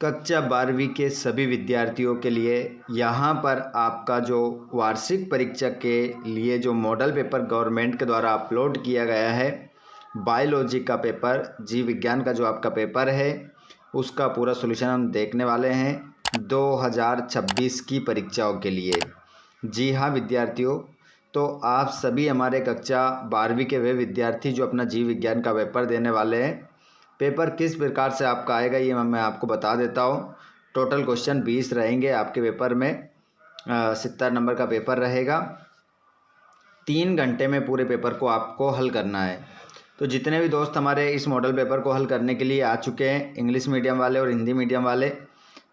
कक्षा 12वीं के सभी विद्यार्थियों के लिए यहाँ पर आपका जो वार्षिक परीक्षा के लिए जो मॉडल पेपर गवर्नमेंट के द्वारा अपलोड किया गया है, बायोलॉजी का पेपर, जीव विज्ञान का जो आपका पेपर है, उसका पूरा सॉल्यूशन हम देखने वाले हैं 2026 की परीक्षाओं के लिए। जी हाँ विद्यार्थियों, तो आप सभी हमारे कक्षा 12वीं के वे विद्यार्थी जो अपना जीव विज्ञान का पेपर देने वाले हैं, पेपर किस प्रकार से आपका आएगा ये मैं आपको बता देता हूँ। टोटल क्वेश्चन 20 रहेंगे आपके पेपर में, 70 नंबर का पेपर रहेगा। 3 घंटे में पूरे पेपर को आपको हल करना है। तो जितने भी दोस्त हमारे इस मॉडल पेपर को हल करने के लिए आ चुके हैं, इंग्लिश मीडियम वाले और हिंदी मीडियम वाले,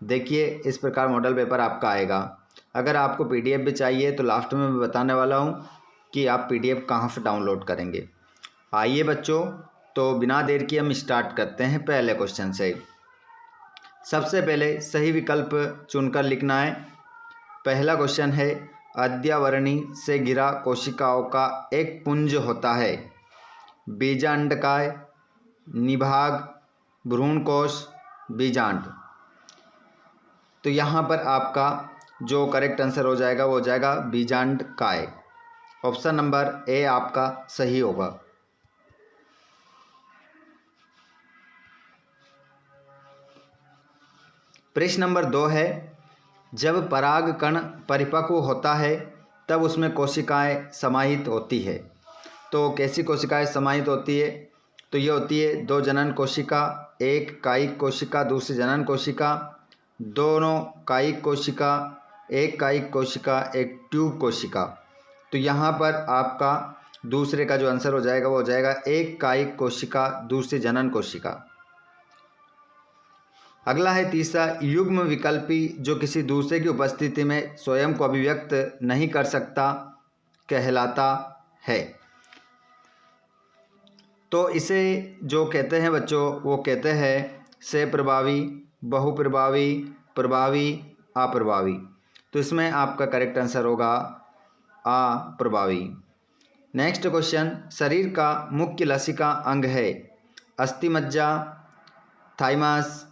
देखिए इस प्रकार मॉडल पेपर आपका आएगा। अगर आपको PDF भी चाहिए तो लास्ट में मैं बताने वाला हूँ कि आप PDF कहाँ से डाउनलोड करेंगे। आइए बच्चों, तो बिना देर किए हम स्टार्ट करते हैं पहले क्वेश्चन से। सबसे पहले सही विकल्प चुनकर लिखना है। पहला क्वेश्चन है, अद्यावरणी से घिरा कोशिकाओं का एक पुंज होता है। बीजांडकाय, निभाग, भ्रूणकोश, बीजांड। तो यहाँ पर आपका जो करेक्ट आंसर हो जाएगा वो हो जाएगा बीजांडकाय। ऑप्शन नंबर ए आपका सही होगा। प्रश्न नंबर 2 है, जब परागकण परिपक्व होता है तब उसमें कोशिकाएं समाहित होती है। तो कैसी कोशिकाएं समाहित होती है? तो ये होती है 2 जनन कोशिका, एक कायिक कोशिका, दूसरी जनन कोशिका, दोनों कायिक कोशिका, एक कायिक कोशिका, एक ट्यूब कोशिका। तो यहाँ पर आपका दूसरे का जो आंसर हो जाएगा वो हो जाएगा एक कायिक कोशिका, दूसरी जनन कोशिका। अगला है तीसरा, युग्म विकल्पी जो किसी दूसरे की उपस्थिति में स्वयं को अभिव्यक्त नहीं कर सकता कहलाता है। तो इसे जो कहते हैं बच्चों वो कहते हैं सप्रभावी, बहुप्रभावी, प्रभावी, अप्रभावी। तो इसमें आपका करेक्ट आंसर होगा अप्रभावी। नेक्स्ट क्वेश्चन, शरीर का मुख्य लसिका अंग है। अस्थिमज्जा, थाइमस,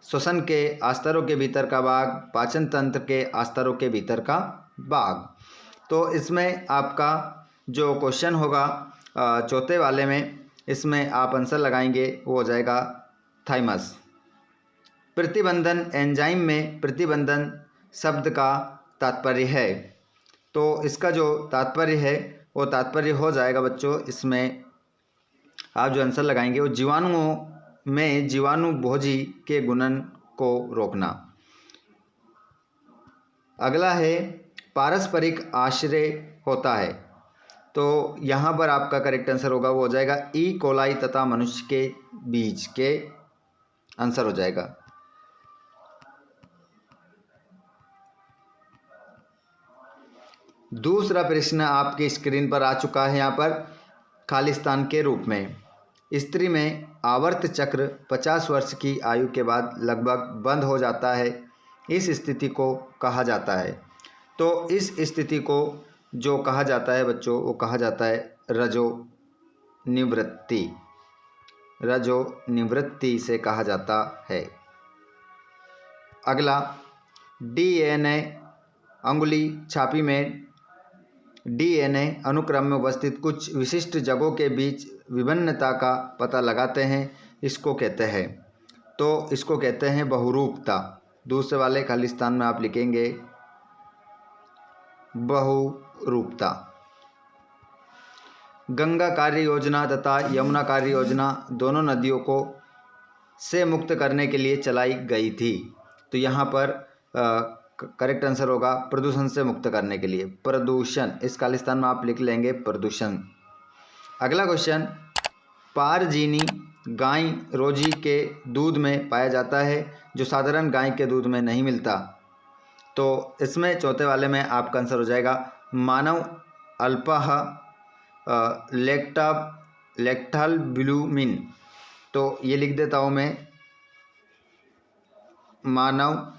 श्वसन के आस्तरों के भीतर का भाग, पाचन तंत्र के आस्तरों के भीतर का भाग। तो इसमें आपका जो क्वेश्चन होगा चौथे वाले में, इसमें आप आंसर लगाएंगे वो हो जाएगा थाइमस। प्रतिबंधन एंजाइम में प्रतिबंधन शब्द का तात्पर्य है। तो इसका जो तात्पर्य है वो तात्पर्य हो जाएगा बच्चों, इसमें आप जो आंसर लगाएंगे वो जीवाणुओं में जीवाणु भोजी के गुणन को रोकना। अगला है, पारस्परिक आश्रय होता है। तो यहाँ पर आपका करेक्ट आंसर होगा वो हो जाएगा ई कोलाई तथा मनुष्य के बीच के आंसर हो जाएगा। दूसरा प्रश्न आपकी स्क्रीन पर आ चुका है यहाँ पर खालिस्तान के रूप में। स्त्री में आवर्त चक्र 50 वर्ष की आयु के बाद लगभग बंद हो जाता है। इस स्थिति को कहा जाता है। तो इस स्थिति को जो कहा जाता है बच्चों वो कहा जाता है रजो निवृत्ति। रजो निवृत्ति से कहा जाता है। अगला, DNA अंगुली छापी में DNA अनुक्रम में उपस्थित कुछ विशिष्ट जगहों के बीच विभिन्नता का पता लगाते हैं, इसको कहते हैं। तो इसको कहते हैं बहुरूपता। दूसरे वाले खालिस्तान में आप लिखेंगे बहुरूपता। गंगा कार्य योजना तथा यमुना कार्य योजना दोनों नदियों को से मुक्त करने के लिए चलाई गई थी। तो यहाँ पर करेक्ट आंसर होगा प्रदूषण से मुक्त करने के लिए, प्रदूषण। इस खालिस्तान में आप लिख लेंगे प्रदूषण। अगला क्वेश्चन, पारजीनी गाय रोजी के दूध में पाया जाता है जो साधारण गाय के दूध में नहीं मिलता। तो इसमें चौथे वाले में आपका आंसर हो जाएगा मानव अल्पह लेक्टाल्ब्यूमिन। तो ये लिख देता हूँ मैं, मानव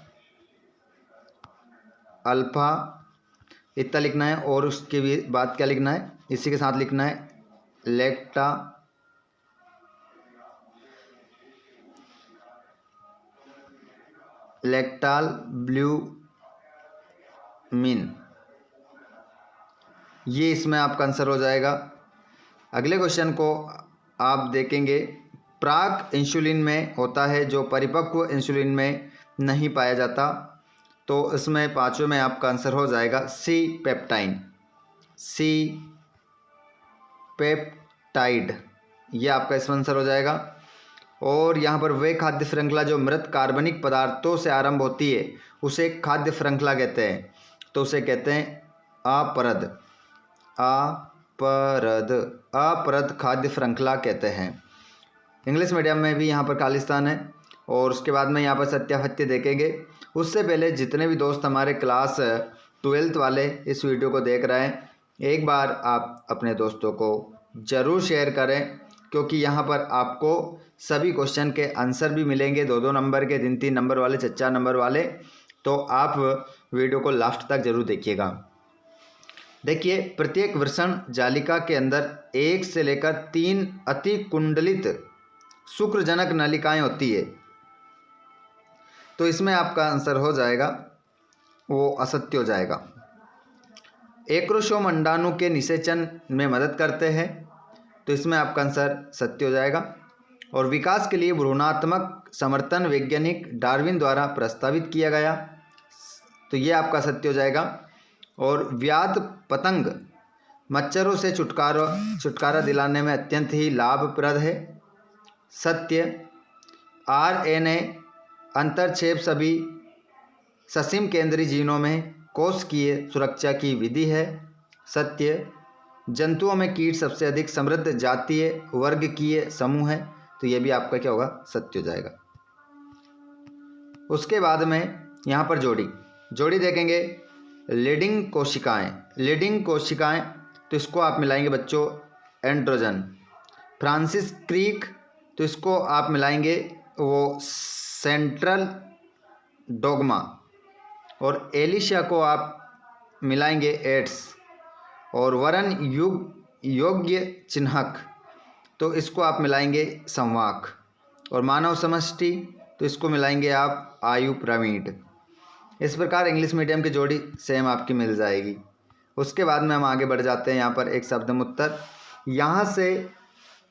अल्फा इतना लिखना है और उसके भी बाद क्या लिखना है, इसी के साथ लिखना है लेक्टा लैक्टालब्यूमिन, ये इसमें आपका आंसर हो जाएगा। अगले क्वेश्चन को आप देखेंगे, प्राक इंसुलिन में होता है जो परिपक्व इंसुलिन में नहीं पाया जाता, तो इसमें पांचवें में आपका आंसर हो जाएगा सी पेप्टाइन, सी पेप्टाइड, ये आपका इसमें आंसर हो जाएगा। और यहाँ पर वे खाद्य श्रृंखला जो मृत कार्बनिक पदार्थों से आरंभ होती है उसे खाद्य श्रृंखला कहते हैं, तो उसे कहते हैं अपरद, अपरद खाद्य श्रृंखला कहते हैं। इंग्लिश मीडियम में भी यहाँ पर खालिस्तान है। और उसके बाद में यहाँ पर सत्यासत्य देखेंगे। उससे पहले जितने भी दोस्त हमारे क्लास 12th वाले इस वीडियो को देख रहे हैं, एक बार आप अपने दोस्तों को ज़रूर शेयर करें, क्योंकि यहाँ पर आपको सभी क्वेश्चन के आंसर भी मिलेंगे, 2-2 नंबर के, 3-3 नंबर वाले, 4-4 नंबर वाले। तो आप वीडियो को लास्ट तक जरूर देखिएगा। देखिए, प्रत्येक वृषण जालिका के अंदर 1 से लेकर 3 अति कुंडलित शुक्रजनक नलिकाएं होती है, तो इसमें आपका आंसर हो जाएगा वो असत्य हो जाएगा। एक्रोशोम अंडाणु के निषेचन में मदद करते हैं, तो इसमें आपका आंसर सत्य हो जाएगा। और विकास के लिए भ्रूणात्मक समर्थन वैज्ञानिक डार्विन द्वारा प्रस्तावित किया गया, तो ये आपका सत्य हो जाएगा। और व्याध पतंग मच्छरों से छुटकारा दिलाने में अत्यंत ही लाभप्रद है, सत्य। RNA अंतरक्षेप सभी ससीम केंद्रीय जीनों में कोशिकीय सुरक्षा की विधि है, सत्य। जंतुओं में कीट सबसे अधिक समृद्ध जातीय वर्गीय समूह है, तो ये भी आपका क्या होगा, सत्य हो जाएगा। उसके बाद में यहाँ पर जोड़ी देखेंगे, लीडिंग कोशिकाएं, तो इसको आप मिलाएंगे बच्चों एंड्रोजन। फ्रांसिस क्रीक, तो इसको आप मिलाएंगे वो सेंट्रल डोग्मा। और एलिशा को आप मिलाएंगे एड्स। और वरन योग्य चिन्हक, तो इसको आप मिलाएंगे संवाक। और मानव समष्टि, तो इसको मिलाएंगे आप आयु पिरामिड। इस प्रकार इंग्लिश मीडियम की जोड़ी सेम आपकी मिल जाएगी। उसके बाद में हम आगे बढ़ जाते हैं। यहाँ पर एक शब्दमुत्तर यहाँ से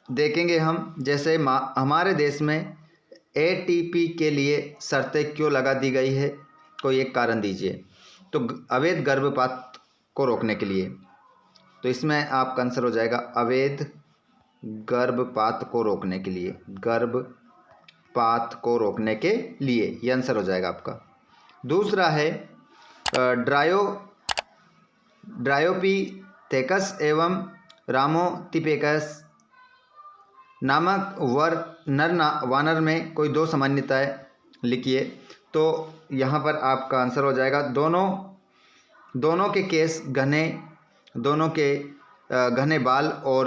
देखेंगे हम, जैसे हमारे देश में ATP के लिए शर्तें क्यों लगा दी गई है, कोई एक कारण दीजिए। तो अवैध गर्भपात को रोकने के लिए, तो इसमें आपका आंसर हो जाएगा अवैध गर्भपात को रोकने के लिए, गर्भपात को रोकने के लिए, ये आंसर हो जाएगा आपका। दूसरा है ड्रायोपिथेकस एवं रामोथिपेकस नामक वानर में कोई 2 सामान्यताएं लिखिए, तो यहाँ पर आपका आंसर हो जाएगा दोनों के केस घने, दोनों के घने बाल और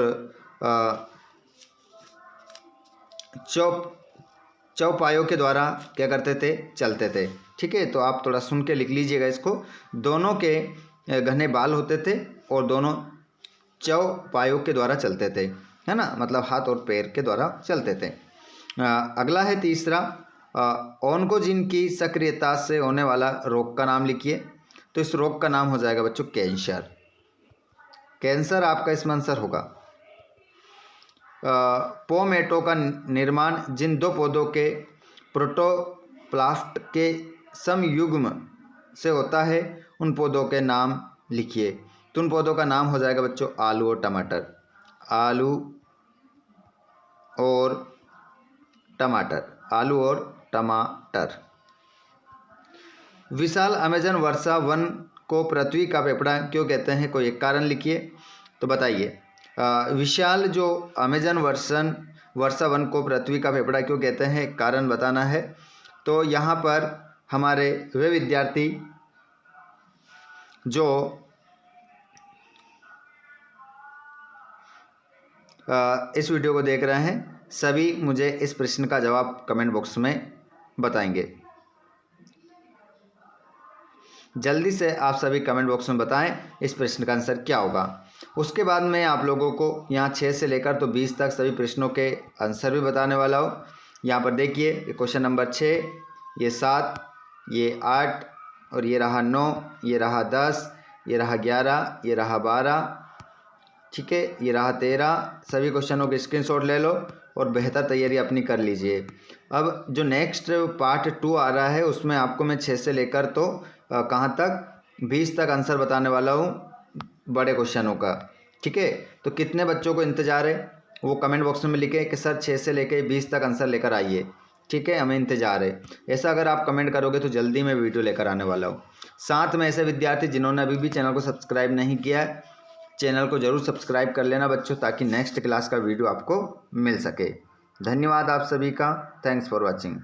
चौपायों के द्वारा क्या करते थे, चलते थे। ठीक है, तो आप थोड़ा सुन के लिख लीजिएगा इसको। दोनों के घने बाल होते थे और दोनों चौपायों के द्वारा चलते थे, है ना, मतलब हाथ और पैर के द्वारा चलते थे। अगला है तीसरा, ऑन्कोजीन की सक्रियता से होने वाला रोग का नाम लिखिए, तो इस रोग का नाम हो जाएगा बच्चों कैंसर आपका इसमें आंसर होगा। पोमेटो का निर्माण जिन 2 पौधों के प्रोटोप्लास्ट के समयुग्म से होता है, उन पौधों के नाम लिखिए, तो उन पौधों का नाम हो जाएगा बच्चों आलू और टमाटर, आलू और टमाटर। विशाल अमेजन वर्षा वन को पृथ्वी का फेफड़ा क्यों कहते हैं, कोई एक कारण लिखिए, तो बताइए। विशाल जो अमेजन वर्षा वन को पृथ्वी का फेफड़ा क्यों कहते हैं, कारण बताना है। तो यहाँ पर हमारे वे विद्यार्थी जो इस वीडियो को देख रहे हैं, सभी मुझे इस प्रश्न का जवाब कमेंट बॉक्स में बताएंगे। जल्दी से आप सभी कमेंट बॉक्स में बताएं इस प्रश्न का आंसर क्या होगा। उसके बाद मैं आप लोगों को यहाँ 6 से लेकर तो 20 तक सभी प्रश्नों के आंसर भी बताने वाला हूँ। यहाँ पर देखिए, क्वेश्चन नंबर 6, ये 7, ये 8 और ये रहा 9, ये रहा 10, ये रहा 11, ये रहा 12, ठीक है, ये रहा 13। सभी क्वेश्चनों के स्क्रीनशॉट ले लो और बेहतर तैयारी अपनी कर लीजिए। अब जो नेक्स्ट पार्ट 2 आ रहा है उसमें आपको मैं 6 से लेकर तो कहाँ तक 20 तक आंसर बताने वाला हूँ बड़े क्वेश्चनों का, ठीक है। तो कितने बच्चों को इंतज़ार है वो कमेंट बॉक्स में लिखें कि सर 6 से लेकर 20 तक आंसर लेकर आइए, ठीक है, हमें इंतज़ार है। ऐसा अगर आप कमेंट करोगे तो जल्दी मैं वीडियो लेकर आने वाला हूँ। साथ में ऐसे विद्यार्थी जिन्होंने अभी भी चैनल को सब्सक्राइब नहीं किया है, चैनल को ज़रूर सब्सक्राइब कर लेना बच्चों, ताकि नेक्स्ट क्लास का वीडियो आपको मिल सके। धन्यवाद आप सभी का। Thanks for watching.